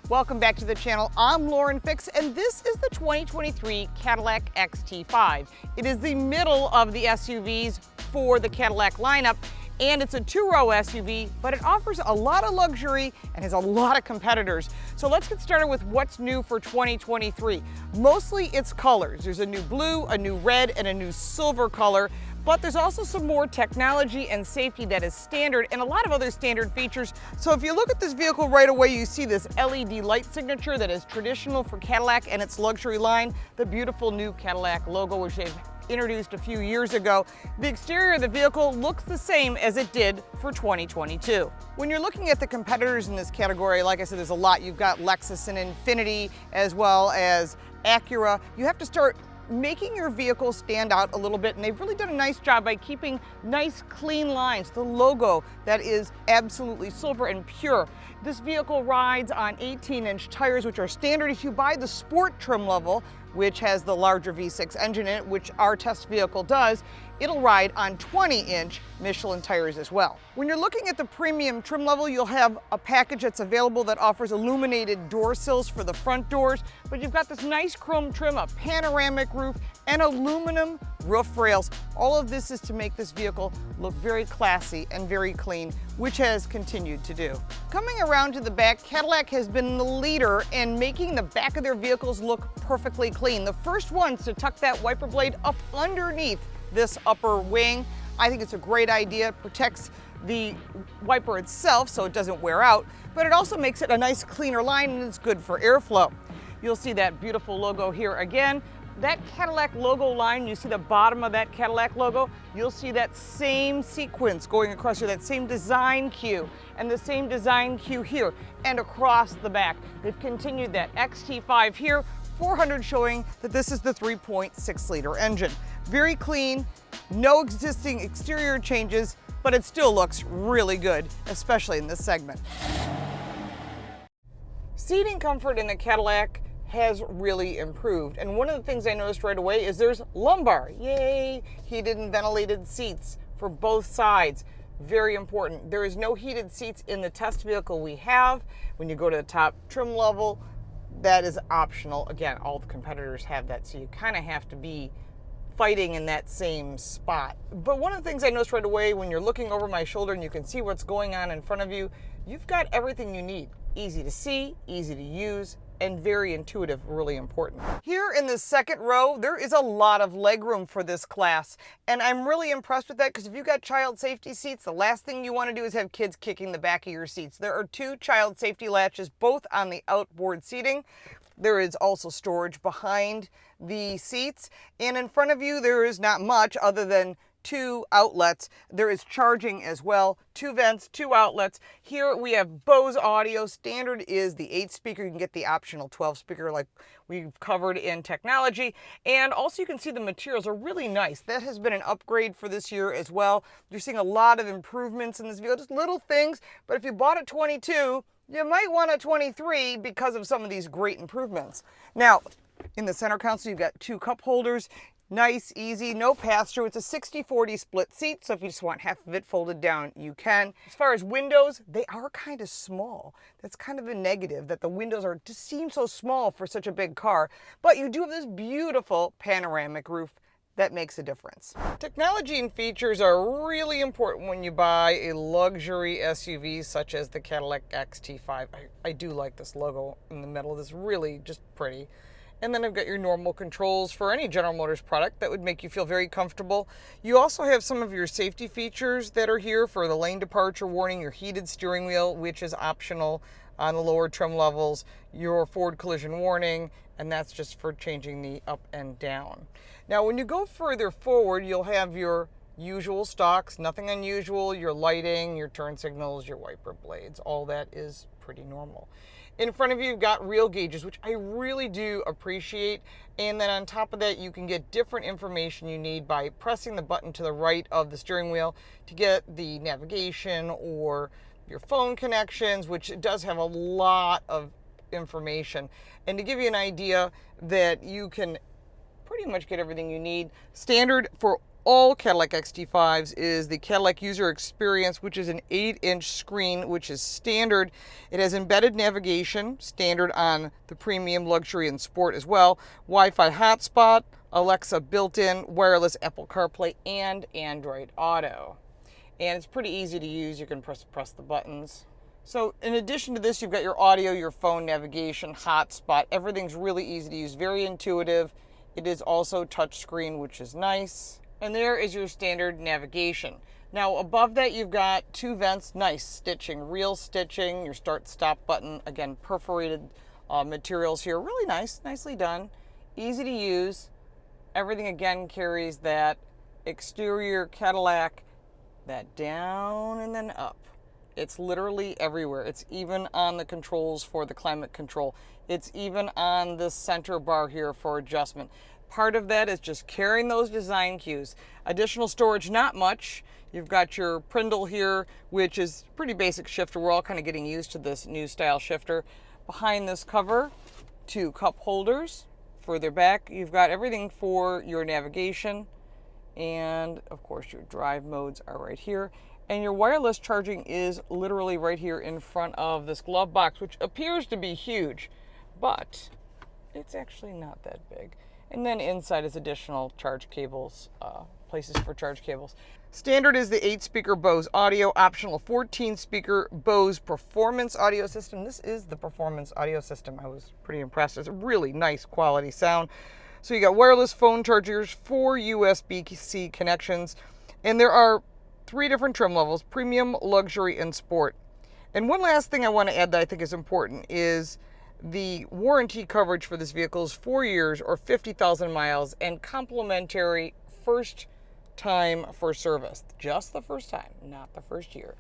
Welcome back to the channel. I'm Lauren Fix, and this is the 2023 Cadillac XT5. It is the middle of the SUVs for the Cadillac lineup, and it's a two-row SUV, but it offers a lot of luxury and has a lot of competitors. So let's get started with what's new for 2023. Mostly it's colors. There's a new blue, a new red, and a new silver color. But there's also some more technology and safety that is standard and a lot of other standard features. So if you look at this vehicle right away, you see this LED light signature that is traditional for Cadillac and its luxury line, the beautiful new Cadillac logo, which they've introduced a few years ago. The exterior of the vehicle looks the same as it did for 2022. When you're looking at the competitors in this category, like I said, there's a lot. You've got Lexus and Infiniti as well as Acura. You have to start making your vehicle stand out a little bit, and they've really done a nice job by keeping nice clean lines. The logo that is absolutely silver and pure. This vehicle rides on 18-inch tires, which are standard if you buy the sport trim level, which has the larger V6 engine in it, which our test vehicle does. It'll ride on 20-inch Michelin tires as well. When you're looking at the premium trim level, you'll have a package that's available that offers illuminated door sills for the front doors, but you've got this nice chrome trim, a panoramic roof, and aluminum roof rails. All of this is to make this vehicle look very classy and very clean, which has continued to do. Coming around to the back, Cadillac has been the leader in making the back of their vehicles look perfectly clean. The first ones to tuck that wiper blade up underneath this upper wing. I think it's a great idea. It protects the wiper itself so it doesn't wear out, but it also makes it a nice cleaner line and it's good for airflow. You'll see that beautiful logo here again. That Cadillac logo line, you see the bottom of that Cadillac logo, you'll see that same sequence going across here, that same design cue, and the same design cue here and across the back. They've continued that XT5 here, 400 showing that this is the 3.6 liter engine. Very clean, no existing exterior changes, but it still looks really good, especially in this segment. Seating comfort in the Cadillac has really improved. And one of the things I noticed right away is there's lumbar. Yay! Heated and ventilated seats for both sides. Very important. There is no heated seats in the test vehicle we have. When you go to the top trim level, that is optional. Again, all the competitors have that, so you kind of have to be fighting in that same spot. But one of the things I noticed right away when you're looking over my shoulder and you can see what's going on in front of you, you've got everything you need. Easy to see, easy to use, and very intuitive, really important. Here in the second row, there is a lot of legroom for this class, and I'm really impressed with that because if you've got child safety seats, the last thing you want to do is have kids kicking the back of your seats. There are two child safety latches, both on the outboard seating. There is also storage behind the seats, and in front of you there is not much other than two outlets. There is charging as well, two vents, two outlets. Here we have Bose audio. Standard is the 8-speaker. You can get the optional 12-speaker like we've covered in technology. And also you can see the materials are really nice. That has been an upgrade for this year as well. You're seeing a lot of improvements in this vehicle, just little things, but if you bought a 22, you might want a 23 because of some of these great improvements. Now, in the center console, you've got two cup holders. Nice, easy, no pass-through. It's a 60-40 split seat, so if you just want half of it folded down, you can. As far as windows, they are kind of small. That's kind of a negative, that the windows just seem so small for such a big car. But you do have this beautiful panoramic roof that makes a difference. Technology and features are really important when you buy a luxury SUV such as the Cadillac XT5. I do like this logo in the middle. This is really just pretty. And then I've got your normal controls for any General Motors product that would make you feel very comfortable. You also have some of your safety features that are here for the lane departure warning, your heated steering wheel, which is optional on the lower trim levels, your forward collision warning, and that's just for changing the up and down. Now, when you go further forward, you'll have your usual stocks, nothing unusual, your lighting, your turn signals, your wiper blades, all that is pretty normal. In front of you, you've got real gauges, which I really do appreciate. And then on top of that, you can get different information you need by pressing the button to the right of the steering wheel to get the navigation or your phone connections, which does have a lot of information. And to give you an idea that you can pretty much get everything you need. Standard for all Cadillac XT5s is the Cadillac User Experience, which is an 8-inch screen, which is standard. It has embedded navigation, standard on the Premium, Luxury, and Sport as well. Wi-Fi hotspot, Alexa built-in, wireless Apple CarPlay, and Android Auto. And it's pretty easy to use. You can press the buttons. So in addition to this, you've got your audio, your phone navigation, hotspot. Everything's really easy to use, very intuitive. It is also touchscreen, which is nice. And there is your standard navigation. Now above that, you've got 2 vents, nice stitching, real stitching, your start-stop button, again, perforated materials here. Really nice, nicely done, easy to use. Everything again carries that exterior Cadillac, that down and then up. It's literally everywhere. It's even on the controls for the climate control. It's even on the center bar here for adjustment. Part of that is just carrying those design cues. Additional storage, not much. You've got your Prindle here, which is pretty basic shifter. We're all kind of getting used to this new style shifter. Behind this cover, 2 cup holders. Further back, you've got everything for your navigation. And of course, your drive modes are right here. And your wireless charging is literally right here in front of this glove box, which appears to be huge, but it's actually not that big. And then inside is additional charge cables, places for charge cables. Standard is the 8-speaker Bose audio, optional 14-speaker Bose performance audio system. This is the performance audio system. I was pretty impressed. It's a really nice quality sound. So you got wireless phone chargers, 4 USB-C connections, and there are 3 different trim levels: Premium, Luxury, and Sport. And one last thing I want to add that I think is important is the warranty coverage for this vehicle is 4 years or 50,000 miles and complimentary first time for service. Just the first time, not the first year.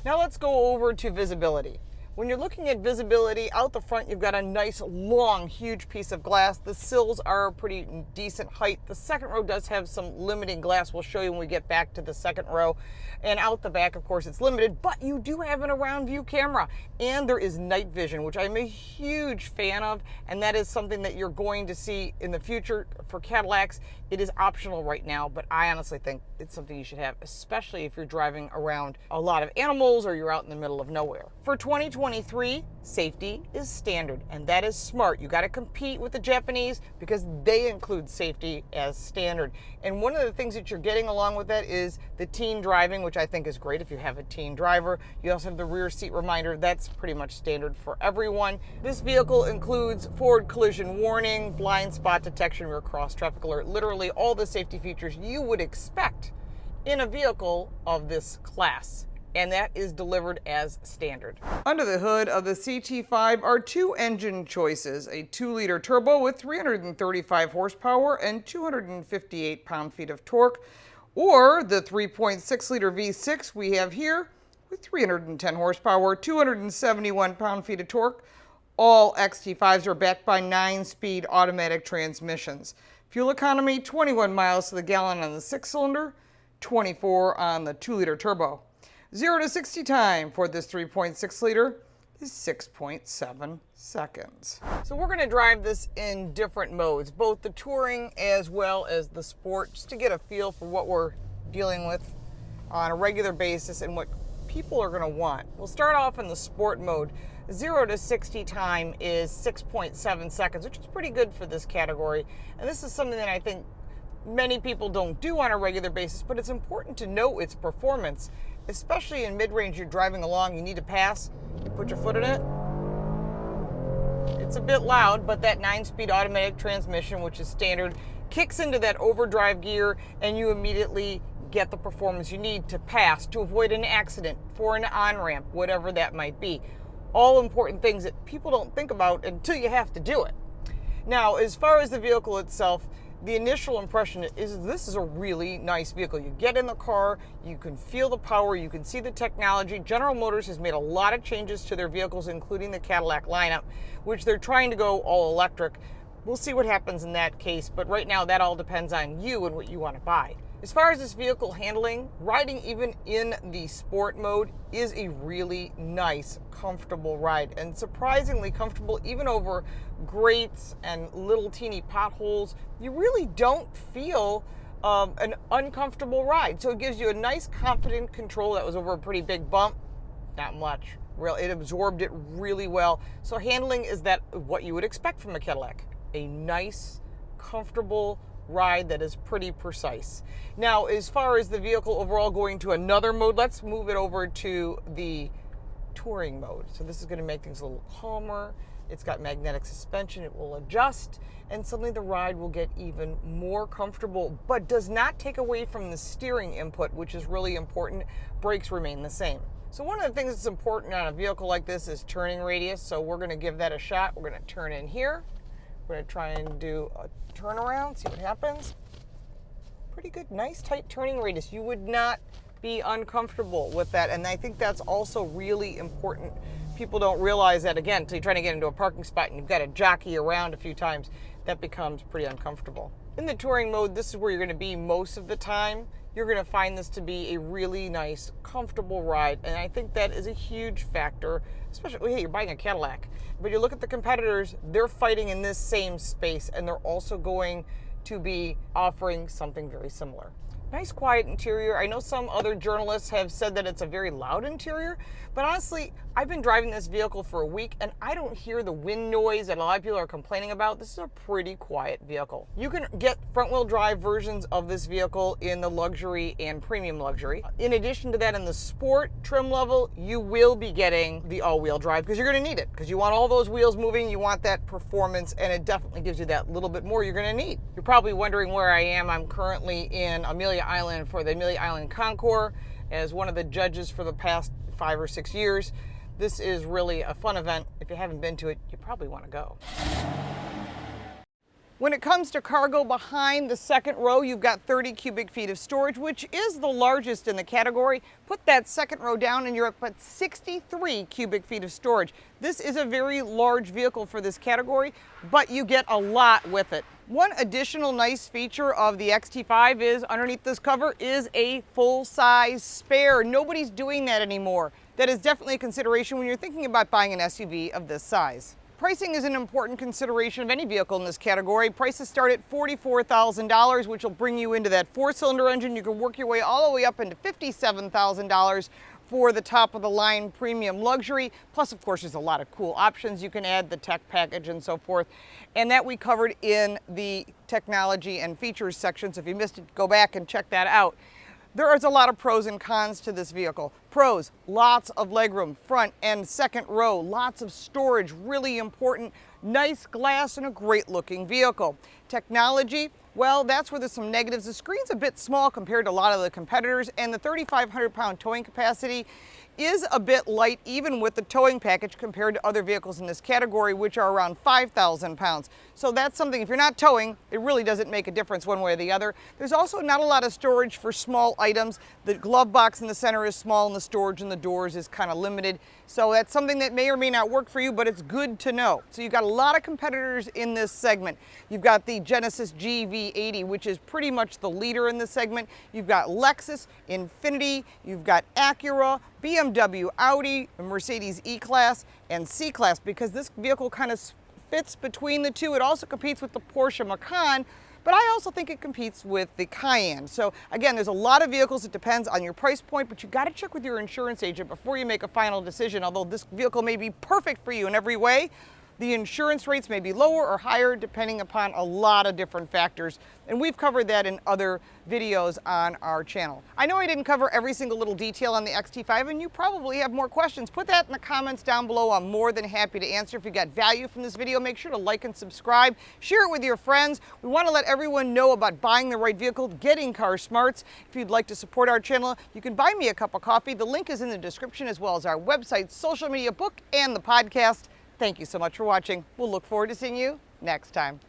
Now let's go over to visibility. When you're looking at visibility out the front, you've got a nice, long, huge piece of glass. The sills are a pretty decent height. The second row does have some limiting glass. We'll show you when we get back to the second row. And out the back, of course, it's limited, but you do have an around view camera. And there is night vision, which I'm a huge fan of. And that is something that you're going to see in the future for Cadillacs. It is optional right now, but I honestly think it's something you should have, especially if you're driving around a lot of animals or you're out in the middle of nowhere. For 2023, safety is standard, and that is smart. You got to compete with the Japanese because they include safety as standard. And one of the things that you're getting along with that is the teen driving, which I think is great if you have a teen driver. You also have the rear seat reminder. That's pretty much standard for everyone. This vehicle includes forward collision warning, blind spot detection, rear cross traffic alert, literally all the safety features you would expect in a vehicle of this class. And that is delivered as standard. Under the hood of the CT5 are 2 engine choices: a 2-liter turbo with 335 horsepower and 258 pound-feet of torque, or the 3.6-liter V6 we have here with 310 horsepower, 271 pound-feet of torque. All XT5s are backed by 9-speed automatic transmissions. Fuel economy, 21 miles to the gallon on the 6-cylinder, 24 on the 2-liter turbo. 0 to 60 time for this 3.6-liter is 6.7 seconds. So we're going to drive this in different modes, both the touring as well as the sport, just to get a feel for what we're dealing with on a regular basis and what people are going to want. We'll start off in the sport mode. 0 to 60 time is 6.7 seconds, which is pretty good for this category. And this is something that I think many people don't do on a regular basis, but it's important to know its performance, especially in mid-range. You're driving along, you need to pass, you put your foot in it. It's a bit loud, but that 9-speed automatic transmission, which is standard, kicks into that overdrive gear, and you immediately get the performance you need to pass, to avoid an accident, for an on-ramp, whatever that might be. All important things that people don't think about until you have to do it. Now, as far as the vehicle itself, the initial impression is this is a really nice vehicle. You get in the car, you can feel the power, you can see the technology. General Motors has made a lot of changes to their vehicles, including the Cadillac lineup, which they're trying to go all electric. We'll see what happens in that case, but right now that all depends on you and what you want to buy. As far as this vehicle handling, riding even in the sport mode is a really nice, comfortable ride, and surprisingly comfortable even over grates and little teeny potholes. You really don't feel an uncomfortable ride. So it gives you a nice, confident control. That was over a pretty big bump. Not much. It absorbed it really well. So handling is that what you would expect from a Cadillac. A nice, comfortable ride that is pretty precise. Now, as far as the vehicle overall going to another mode, let's move it over to the touring mode. So this is going to make things a little calmer. It's got magnetic suspension. It will adjust, and suddenly the ride will get even more comfortable, but does not take away from the steering input, which is really important. Brakes remain the same. So one of the things that's important on a vehicle like this is turning radius. So we're going to give that a shot. We're going to turn in here. We're going to try and do a turnaround, see what happens. Pretty good, nice tight turning radius. You would not be uncomfortable with that, and I think that's also really important. People don't realize that, again, until you're trying to get into a parking spot and you've got to jockey around a few times. That becomes pretty uncomfortable. In the touring mode, this is where you're going to be most of the time. You're going to find this to be a really nice, comfortable ride, and I think that is a huge factor, especially, hey, you're buying a Cadillac. But you look at the competitors, they're fighting in this same space, and they're also going to be offering something very similar. Nice quiet interior. I know some other journalists have said that it's a very loud interior, but honestly, I've been driving this vehicle for a week and I don't hear the wind noise that a lot of people are complaining about. This is a pretty quiet vehicle. You can get front-wheel drive versions of this vehicle in the luxury and premium luxury. In addition to that, in the sport trim level, you will be getting the all-wheel drive because you're going to need it, because you want all those wheels moving, you want that performance, and it definitely gives you that little bit more you're going to need. You're probably wondering where I am. I'm currently in Amelia Island for the Amelia Island concours as one of the judges for the past 5 or 6 years. This is really a fun event. If you haven't been to it, you probably want to go. When it comes to cargo, behind the second row, you've got 30 cubic feet of storage, which is the largest in the category. Put that second row down and you're up at 63 cubic feet of storage. This is a very large vehicle for this category, but you get a lot with it. One additional nice feature of the XT5 is underneath this cover is a full-size spare. Nobody's doing that anymore. That is definitely a consideration when you're thinking about buying an SUV of this size. Pricing is an important consideration of any vehicle in this category. Prices start at $44,000, which will bring you into that 4-cylinder engine. You can work your way all the way up into $57,000 for the top of the line premium luxury. Plus, of course, there's a lot of cool options you can add, the tech package and so forth. And that we covered in the technology and features section. So if you missed it, go back and check that out. There is a lot of pros and cons to this vehicle. Pros, lots of legroom, front and second row, lots of storage, really important, nice glass and a great looking vehicle. Technology, well, that's where there's some negatives. The screen's a bit small compared to a lot of the competitors, and the 3,500 pound towing capacity is a bit light even with the towing package compared to other vehicles in this category, which are around 5,000 pounds. So that's something, if you're not towing, it really doesn't make a difference one way or the other. There's also not a lot of storage for small items. The glove box in the center is small and the storage in the doors is kind of limited. So that's something that may or may not work for you, but it's good to know. So you've got a lot of competitors in this segment. You've got the Genesis GV80, which is pretty much the leader in this segment. You've got Lexus, Infiniti, you've got Acura, BMW, Audi, Mercedes E-Class, and C-Class, because this vehicle kind of fits between the two. It also competes with the Porsche Macan, but I also think it competes with the Cayenne. So again, there's a lot of vehicles. It depends on your price point, but you got to check with your insurance agent before you make a final decision. Although this vehicle may be perfect for you in every way, the insurance rates may be lower or higher depending upon a lot of different factors. And we've covered that in other videos on our channel. I know I didn't cover every single little detail on the XT5, and you probably have more questions. Put that in the comments down below. I'm more than happy to answer. If you got value from this video, make sure to like and subscribe. Share it with your friends. We want to let everyone know about buying the right vehicle, getting car smarts. If you'd like to support our channel, you can buy me a cup of coffee. The link is in the description, as well as our website, social media, book, and the podcast. Thank you so much for watching. We'll look forward to seeing you next time.